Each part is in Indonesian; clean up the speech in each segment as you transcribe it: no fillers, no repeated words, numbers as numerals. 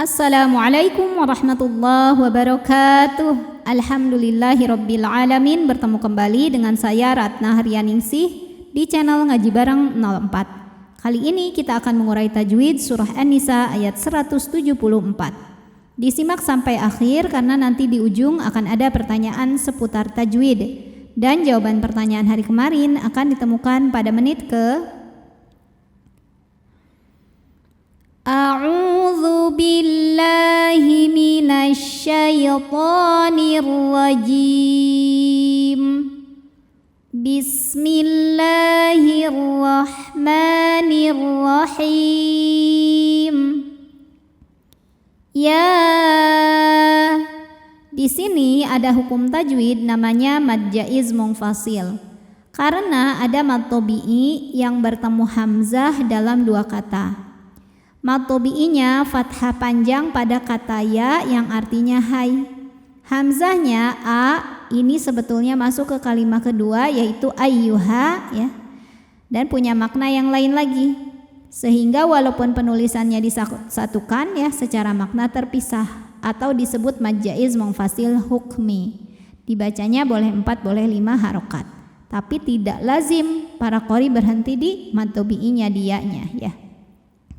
Assalamualaikum warahmatullahi wabarakatuh. Alhamdulillahirabbil alamin. Bertemu kembali dengan saya Ratna Haryaningsih di channel Ngaji Bareng 04. Kali ini kita akan mengurai tajwid surah An-Nisa ayat 174. Disimak sampai akhir karena nanti di ujung akan ada pertanyaan seputar tajwid. Dan jawaban pertanyaan hari kemarin akan ditemukan pada menit ke A'udzu billahi minasy syaithanir rajim. Bismillahirrahmanirrahim. Ya. Di sini ada hukum tajwid namanya mad jaiz munfasil. Karena ada mad tabi'i yang bertemu hamzah dalam dua kata. Mad tabi'inya fathah panjang pada kata ya yang artinya hai. Hamzahnya a ini sebetulnya masuk ke kalimat kedua yaitu ayyuha ya. Dan punya makna yang lain lagi. Sehingga walaupun penulisannya disatukan ya secara makna terpisah atau disebut mad jaiz munfasil hukmi. Dibacanya boleh 4 boleh 5 harokat. Tapi tidak lazim para qori berhenti di mad tabi'inya dianya ya.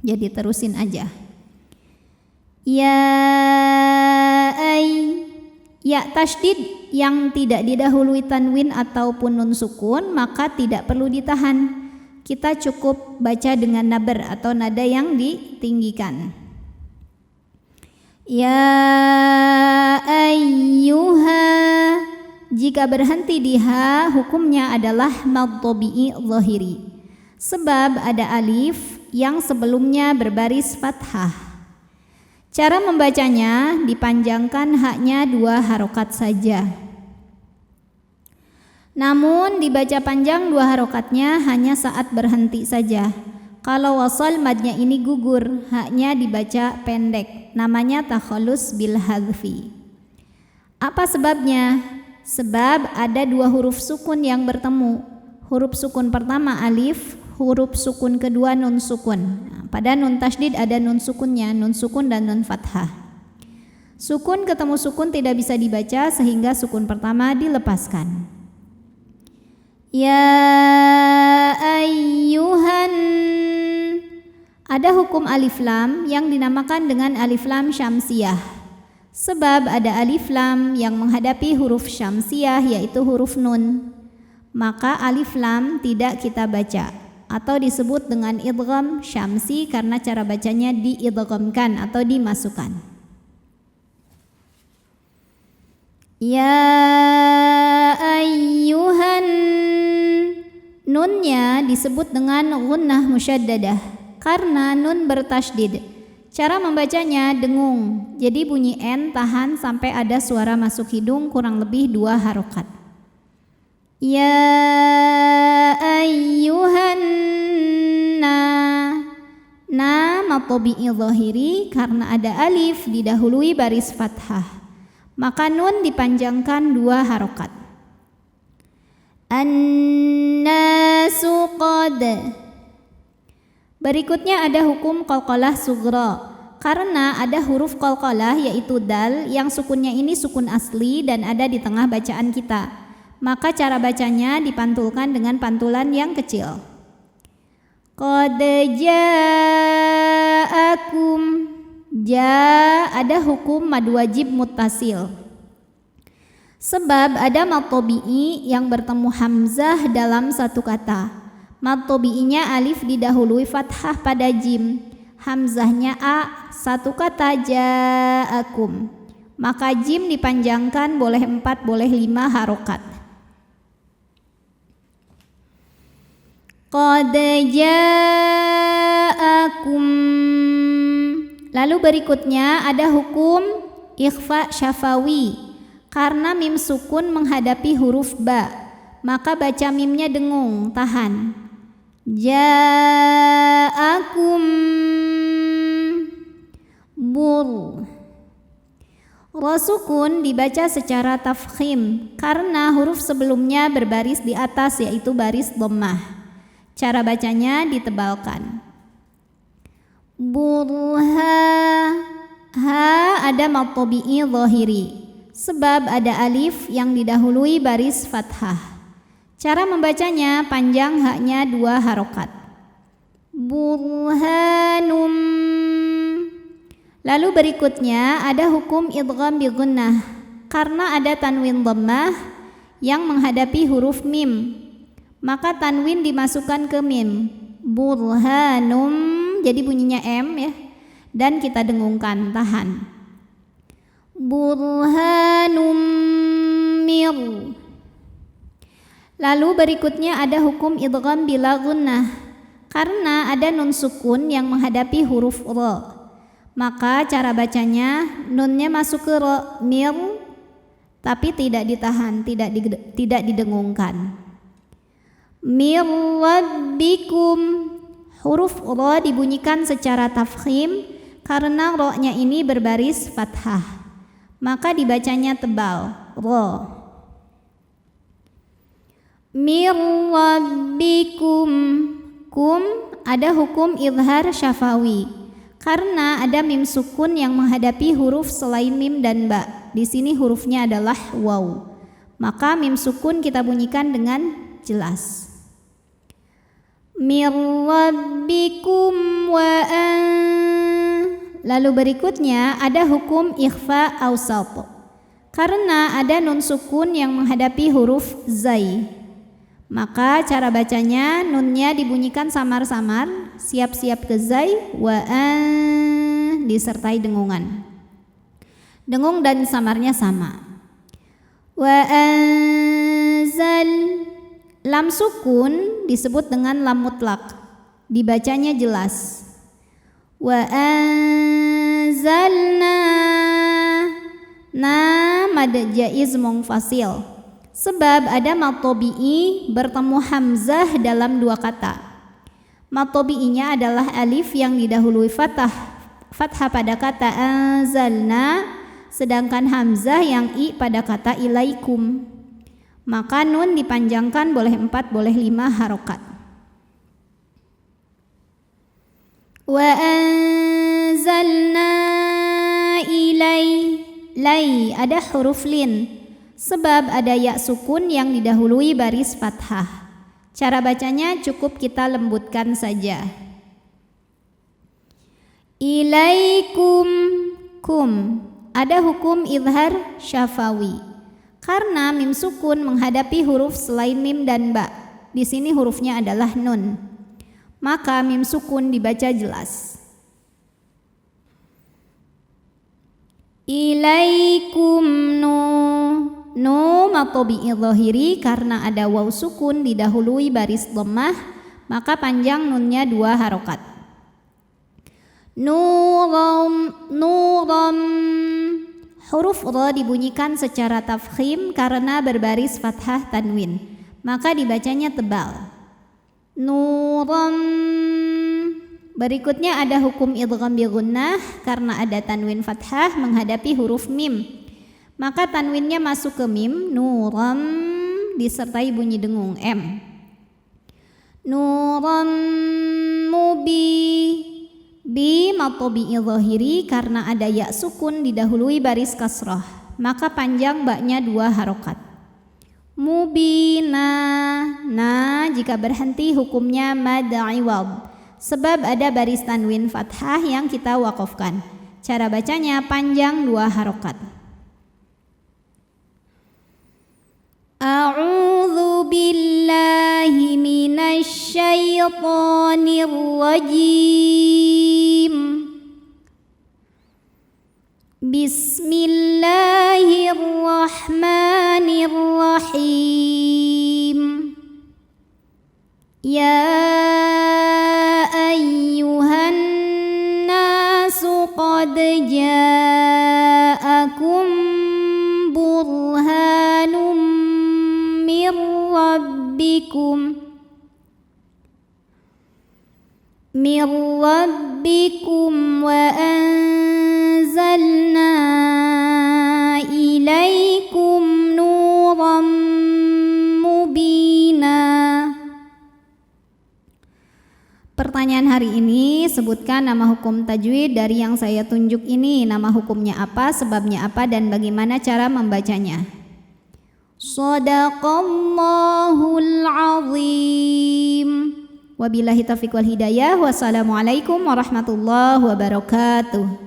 Jadi terusin aja. Ya tasydid yang tidak didahului tanwin ataupun nun sukun maka tidak perlu ditahan. Kita cukup baca dengan nabar atau nada yang ditinggikan. Ya ayyuha. Jika berhenti di ha hukumnya adalah mad tabi'i zahiri. Sebab ada alif yang sebelumnya berbaris fathah. Cara membacanya dipanjangkan haknya 2 harokat saja. Namun dibaca panjang 2 harokatnya hanya saat berhenti saja. Kalau wasal madnya ini gugur, haknya dibaca pendek. Namanya takhallus bil hadfi. Apa sebabnya? Sebab ada 2 huruf sukun yang bertemu. Huruf sukun pertama alif, huruf sukun kedua nun sukun. Nah, pada nun tasydid ada nun sukunnya, nun sukun dan nun fathah. Sukun ketemu sukun tidak bisa dibaca sehingga sukun pertama dilepaskan. Ya ayyuhan. Ada hukum alif lam yang dinamakan dengan alif lam syamsiyah. Sebab ada alif lam yang menghadapi huruf syamsiyah yaitu huruf nun. Maka alif lam tidak kita baca atau disebut dengan idgham syamsi karena cara bacanya diidghamkan atau dimasukkan. Ya ayyuhan. Nunnya disebut dengan gunnah musyaddadah karena nun bertasydid. Cara membacanya dengung. Jadi bunyi n tahan sampai ada suara masuk hidung kurang lebih 2 harokat. Ya ayyuhan na mad tabi'i zahiri karena ada alif didahului baris fathah. Maka nun dipanjangkan 2 harokat. An-nasu qad. Berikutnya ada hukum qalqalah sughra. Karena ada huruf qalqalah yaitu dal yang sukunnya ini sukun asli dan ada di tengah bacaan kita. Maka cara bacanya dipantulkan dengan pantulan yang kecil. Qad ja'akum. Ja ada hukum mad wajib muttasil. Sebab ada mad tabi'i yang bertemu hamzah dalam satu kata. Mad tabi'inya alif didahului fathah pada jim. Hamzahnya a, satu kata ja'akum. Maka jim dipanjangkan boleh 4 boleh 5 harokat. Qad ja'akum. Lalu berikutnya ada hukum ikhfa syafawi. Karena mim sukun menghadapi huruf ba, maka baca mimnya dengung, tahan. Ja'akum bur. Ra sukun dibaca secara tafkhim karena huruf sebelumnya berbaris di atas yaitu baris dhammah. Cara bacanya ditebalkan. Burha. Kenapa ada mad tabi'i zahiri? Sebab ada alif yang didahului baris fathah. Cara membacanya panjang haknya 2 harokat. Burhanum. Lalu berikutnya ada hukum idgham bi gunnah karena ada tanwin dhammah yang menghadapi huruf mim. Maka tanwin dimasukkan ke mim. Burhanum, jadi bunyinya M ya. Dan kita dengungkan, tahan. Burhanum mir. Lalu berikutnya ada hukum idgham bila gunnah karena ada nun sukun yang menghadapi huruf ra. Maka cara bacanya nunnya masuk ke ra, mir, tapi tidak ditahan, tidak didengungkan. Mir rabbikum. Huruf ra dibunyikan secara tafkhim karena ra-nya ini berbaris fathah. Maka dibacanya tebal, ra. Mir rabbikum. Kum ada hukum izhar syafawi karena ada mim sukun yang menghadapi huruf selain mim dan ba. Di sini hurufnya adalah waw. Maka mim sukun kita bunyikan dengan jelas. Mir rabbikum wa an. Lalu berikutnya ada hukum ikhfa awsat karena ada nun sukun yang menghadapi huruf zai. Maka cara bacanya nunnya dibunyikan samar-samar, siap-siap ke zai, wa an disertai dengungan. Dengung dan samarnya sama. Wa anzal. Lam sukun disebut dengan lam mutlak. Dibacanya jelas. Wa anzalna. Na mad jaiz munfasil. Sebab ada mad tabi'i bertemu hamzah dalam 2 kata. Mad tabi'inya adalah alif yang didahului fathah pada kata anzalna, sedangkan hamzah yang i pada kata ilaikum. Maka nun dipanjangkan boleh 4, boleh 5 harokat. Wa anzalna lai ada huruf lin. Sebab ada ya sukun yang didahului baris fathah. Cara bacanya cukup kita lembutkan saja. Ilaikum kum. Ada hukum izhar syafawi karena mim sukun menghadapi huruf selain mim dan ba. Di sini hurufnya adalah nun. Maka mim sukun dibaca jelas. Ilaikum nu mad tabi'i zahiri karena ada waw sukun didahului baris dhammah, maka panjang nunnya 2 harokat. Nuram. Huruf ra dibunyikan secara tafkhim karena berbaris fathah tanwin, maka dibacanya tebal. Nuram. Berikutnya ada hukum idgham bi gunnah karena ada tanwin fathah menghadapi huruf mim. Maka tanwinnya masuk ke mim, nuram disertai bunyi dengung M. Nuram mubi. Bi mad tabi'i zahiri karena ada ya sukun didahului baris kasrah. Maka panjang ba-nya 2 harokat. Mubina. Nah, jika berhenti hukumnya mad iwad. Sebab ada baris tanwin fathah yang kita wakofkan. Cara bacanya panjang 2 harokat. A'udzu billahi minasy syaithanir rajim. Bismillahirrahmanirrahim. Ya ayyuhan nasu qad ja'akum burhanum mir rabbikum wa anzalna ilaikum nuram mubina. Pertanyaan hari ini, sebutkan nama hukum tajwid dari yang saya tunjuk ini. Nama hukumnya apa, sebabnya apa, dan bagaimana cara membacanya. Shadaqallahul azim. Wabillahi taufiq wal hidayah. Wassalamualaikum warahmatullahi wabarakatuh.